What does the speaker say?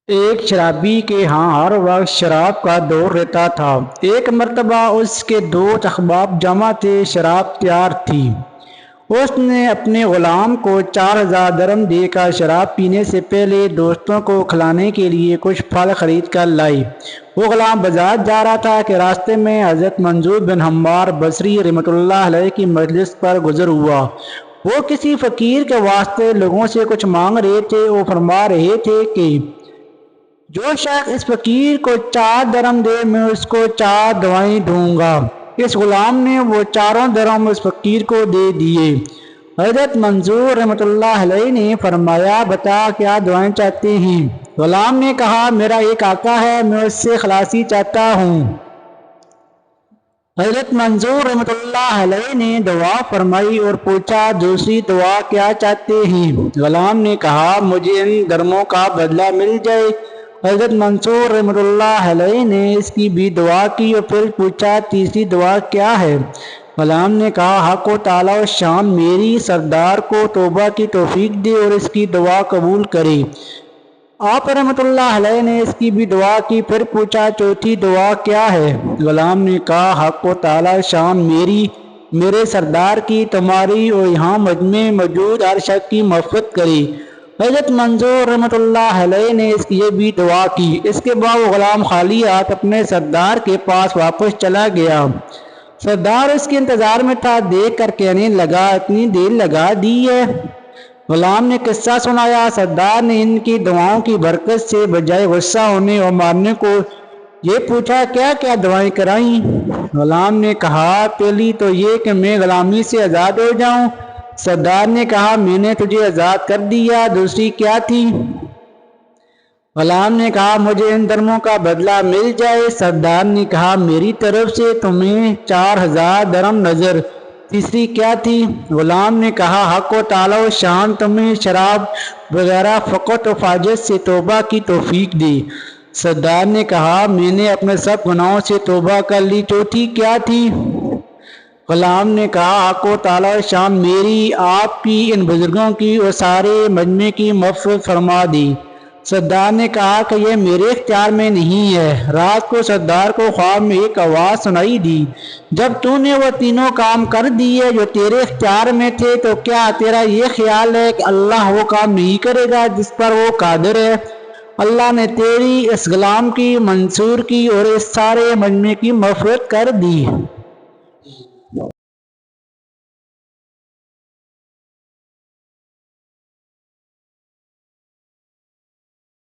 ایک شرابی کے ہاں ہر وقت شراب کا دور رہتا تھا۔ ایک مرتبہ اس کے دو احباب جمع تھے، شراب تیار تھی۔ اس نے اپنے غلام کو 4000 درہم دے کر شراب پینے سے پہلے دوستوں کو کھلانے کے لیے کچھ پھل خرید کر لائی۔ وہ غلام بازار جا رہا تھا کہ راستے میں حضرت منصور بن حمار بصری رحمۃ اللہ علیہ کی مجلس پر گزر ہوا۔ وہ کسی فقیر کے واسطے لوگوں سے کچھ مانگ رہے تھے۔ وہ فرما رہے تھے کہ جو شخص اس فقیر کو 4 درہم دے میں اس کو 4 دوائیں دوں گا۔ اس غلام نے وہ 4 درہم اس فقیر کو دے دیے۔ حضرت منصور رحمۃ اللہ علیہ نے فرمایا، بتا کیا دعائیں چاہتے ہیں؟ غلام نے کہا، میرا ایک آقا ہے، میں اس سے خلاصی چاہتا ہوں۔ حضرت منصور رحمۃ اللہ علیہ نے دعا فرمائی اور پوچھا، دوسری دعا کیا چاہتے ہیں؟ غلام نے کہا، مجھے ان درموں کا بدلہ مل جائے۔ حضرت منصور رحمۃ اللہ علیہ نے اس کی بھی دعا کی اور پھر پوچھا، تیسری دعا کیا ہے؟ غلام نے کہا، حق و تعالی و شان میری سردار کو توبہ کی توفیق دے اور اس کی دعا قبول کرے۔ آپ رحمۃ اللہ علیہ نے اس کی بھی دعا کی، پھر پوچھا، چوتھی دعا کیا ہے؟ غلام نے کہا، حق و تعالی شان میرے سردار کی، تمہاری اور یہاں مجمع موجود ہر شخص کی مغفرت کرے۔ حضرت منصور رحمۃ اللہ علیہ نے اس کی بھی دعا کی۔ اس کے بعد وہ غلام خالی ہاتھ اپنے سردار کے پاس واپس چلا گیا۔ سردار اس کے انتظار میں تھا، دیکھ کر کہنے لگا، اتنی دیر لگا دی ہے؟ غلام نے قصہ سنایا۔ سردار نے ان کی دعاؤں کی برکت سے بجائے غصہ ہونے اور مارنے کو یہ پوچھا، کیا کیا دعائیں کرائیں؟ غلام نے کہا، پہلی تو یہ کہ میں غلامی سے آزاد ہو جاؤں۔ سردار نے کہا، میں نے تجھے آزاد کر دیا۔ دوسری کیا تھی؟ غلام نے کہا، مجھے ان درموں کا بدلہ مل جائے۔ سردار نے کہا، میری طرف سے تمہیں 4000 درہم نظر۔ تیسری کیا تھی؟ غلام نے کہا، حق و تعالی و شان تمہیں شراب وغیرہ فقر و فاجت سے توبہ کی توفیق دے۔ سردار نے کہا، میں نے اپنے سب گناہوں سے توبہ کر لی۔ چوتھی کیا تھی؟ غلام نے کہا، حق و تعالی و شان میری، آپ کی، ان بزرگوں کی اور سارے مجمع کی مغفرت فرما دی۔ سردار نے کہا کہ یہ میرے اختیار میں نہیں ہے۔ رات کو سردار کو خواب میں ایک آواز سنائی دی، جب تو نے وہ تینوں کام کر دیے جو تیرے اختیار میں تھے تو کیا تیرا یہ خیال ہے کہ اللہ وہ کام نہیں کرے گا جس پر وہ قادر ہے؟ اللہ نے تیری، اس غلام کی، منصور کی اور اس سارے مجمع کی مغفرت کر دی۔